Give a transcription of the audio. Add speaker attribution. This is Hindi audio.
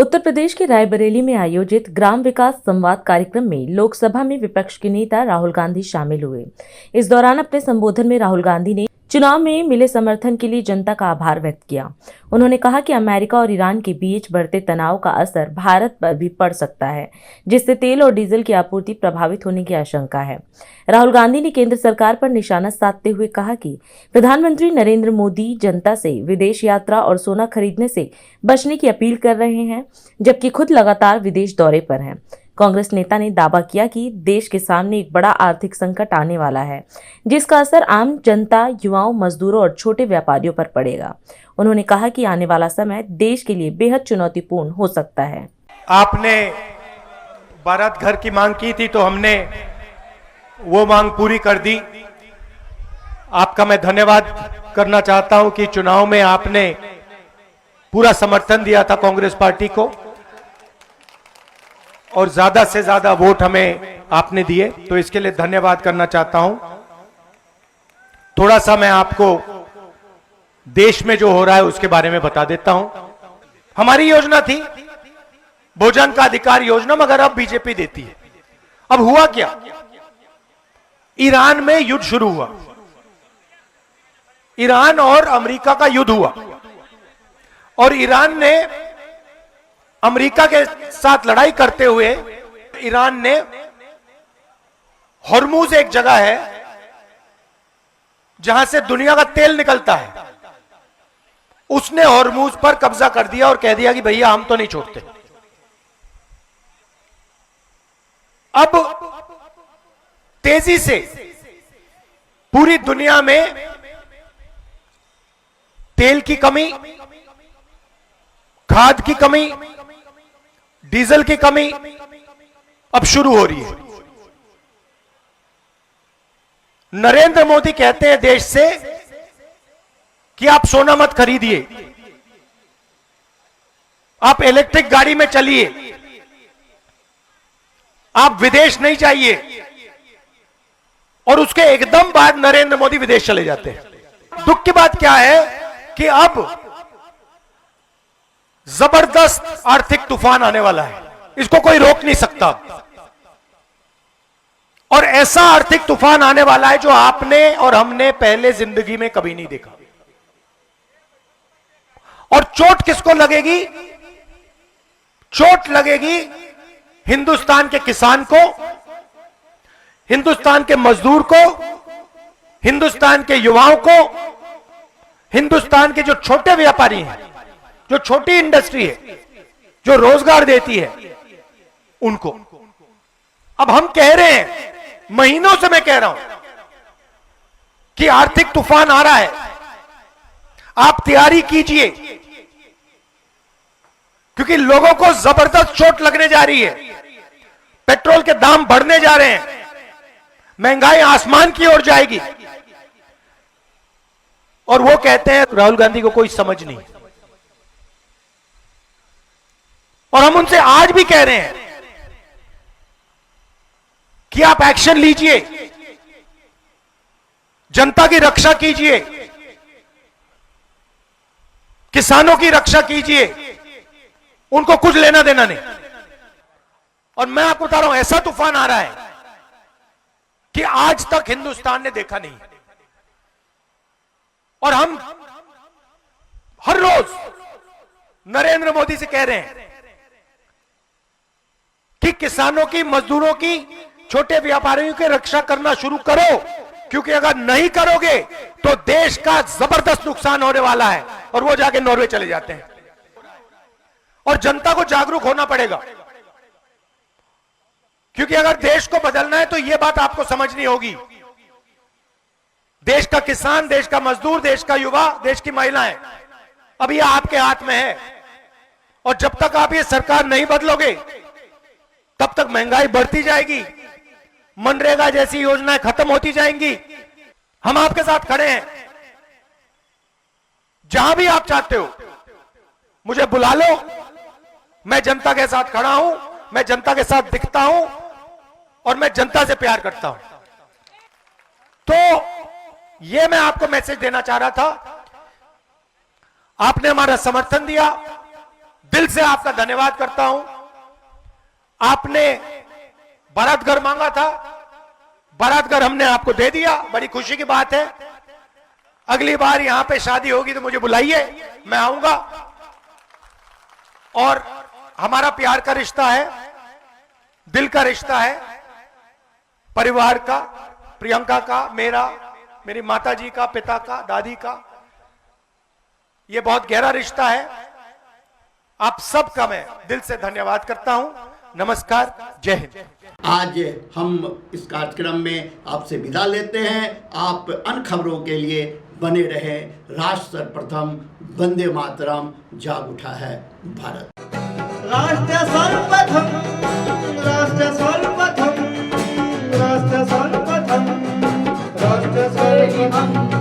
Speaker 1: उत्तर प्रदेश के रायबरेली में आयोजित ग्राम विकास संवाद कार्यक्रम में लोकसभा में विपक्ष के नेता राहुल गांधी शामिल हुए। इस दौरान अपने संबोधन में राहुल गांधी ने चुनाव में मिले समर्थन के लिए जनता का आभार व्यक्त किया। उन्होंने कहा कि अमेरिका और ईरान के बीच बढ़ते तनाव का असर भारत पर भी पड़ सकता है, जिससे तेल और डीजल की आपूर्ति प्रभावित होने की आशंका है। राहुल गांधी ने केंद्र सरकार पर निशाना साधते हुए कहा कि प्रधानमंत्री नरेंद्र मोदी जनता से विदेश यात्रा और सोना खरीदने से बचने की अपील कर रहे हैं, जबकि खुद लगातार विदेश दौरे पर हैं। कांग्रेस नेता ने दावा किया कि देश के सामने एक बड़ा आर्थिक संकट आने वाला है, जिसका असर आम जनता, युवाओं, मजदूरों और छोटे व्यापारियों पर पड़ेगा। उन्होंने कहा कि आने वाला समय देश के लिए बेहद चुनौतीपूर्ण हो सकता है।
Speaker 2: आपने बारात घर की मांग की थी, तो हमने वो मांग पूरी कर दी। आपका मैं धन्यवाद करना चाहता हूं कि चुनाव में आपने पूरा समर्थन दिया था कांग्रेस पार्टी को और ज्यादा से ज्यादा वोट हमें आपने दिए, तो इसके लिए धन्यवाद करना चाहता हूं। थोड़ा सा मैं आपको देश में जो हो रहा है उसके बारे में बता देता हूं। हमारी योजना थी भोजन का अधिकार योजना, मगर अब बीजेपी देती है। अब हुआ क्या, ईरान में युद्ध शुरू हुआ, ईरान और अमेरिका का युद्ध हुआ और ईरान ने अमेरिका के साथ लड़ाई करते हुए ईरान ने हॉर्मुज एक जगह है जहां से दुनिया का तेल निकलता है, उसने हॉर्मुज पर कब्जा कर दिया और कह दिया कि भैया हम तो नहीं छोड़ते। अब तेजी से पूरी दुनिया में तेल की कमी, खाद की कमी, डीजल की कमी अब शुरू हो रही है। नरेंद्र मोदी कहते हैं देश से कि आप सोना मत खरीदिए, आप इलेक्ट्रिक गाड़ी में चलिए, आप विदेश नहीं जाइए, और उसके एकदम बाद नरेंद्र मोदी विदेश चले जाते हैं। दुख की बात क्या है कि अब जबरदस्त आर्थिक तूफान आने वाला है, इसको कोई रोक नहीं सकता। और ऐसा आर्थिक तूफान आने वाला है जो आपने और हमने पहले जिंदगी में कभी नहीं देखा। और चोट किसको लगेगी? चोट लगेगी हिंदुस्तान के किसान को, हिंदुस्तान के मजदूर को, हिंदुस्तान के युवाओं को, हिंदुस्तान के जो छोटे व्यापारी हैं, जो छोटी इंडस्ट्री है, जो रोजगार देती है, उनको। अब हम कह रहे हैं, महीनों से मैं कह रहा हूं कि आर्थिक तूफान आ रहा है, आप तैयारी कीजिए, क्योंकि लोगों को जबरदस्त चोट लगने जा रही है। पेट्रोल के दाम बढ़ने जा रहे हैं, महंगाई आसमान की ओर जाएगी। और वो कहते हैं राहुल गांधी को कोई समझ नहीं। और हम उनसे आज भी कह रहे हैं कि आप एक्शन लीजिए, जनता की रक्षा कीजिए, किसानों की रक्षा कीजिए, उनको कुछ लेना देना नहीं। और मैं आपको बता रहा हूं, ऐसा तूफान आ रहा है कि आज तक हिंदुस्तान ने देखा नहीं। और हम हर रोज नरेंद्र मोदी से कह रहे हैं कि किसानों की, मजदूरों की, छोटे व्यापारियों की रक्षा करना शुरू करो, क्योंकि अगर नहीं करोगे तो देश का जबरदस्त नुकसान होने वाला है। और वो जाके नॉर्वे चले जाते हैं। और जनता को जागरूक होना पड़ेगा, क्योंकि अगर देश को बदलना है तो यह बात आपको समझनी होगी। देश का किसान, देश का मजदूर, देश का युवा, देश की महिलाएं, अब यह आपके हाथ में है। और जब तक आप ये सरकार नहीं बदलोगे, तब तक महंगाई बढ़ती जाएगी, मनरेगा जैसी योजनाएं खत्म होती जाएंगी। हम आपके साथ खड़े हैं, जहां भी आप चाहते हो मुझे बुला लो, मैं जनता के साथ खड़ा हूं, मैं जनता के साथ दिखता हूं और मैं जनता से प्यार करता हूं। तो यह मैं आपको मैसेज देना चाह रहा था। आपने हमारा समर्थन दिया, दिल से आपका धन्यवाद करता हूं। आपने बारात घर मांगा था, बारात घर हमने आपको दे दिया, बड़ी खुशी की बात है। अगली बार यहां पे शादी होगी तो मुझे बुलाइए, मैं आऊंगा। और हमारा प्यार का रिश्ता है, दिल का रिश्ता है, परिवार का, प्रियंका का, मेरा, मेरी माताजी का, पिता का, दादी का, यह बहुत गहरा रिश्ता है। आप सबका मैं दिल से धन्यवाद करता हूं। नमस्कार, जय हिंद।
Speaker 3: आज हम इस कार्यक्रम में आपसे विदा लेते हैं। आप अन्य खबरों के लिए बने रहे। राष्ट्र सर्वप्रथम, वंदे मातरम, जाग उठा है भारत।
Speaker 4: राष्ट्र सर्वप्रथम, राष्ट्र सर्वप्रथम, राष्ट्र सर्वप्रथम, राष्ट्र सर्वप्रथम।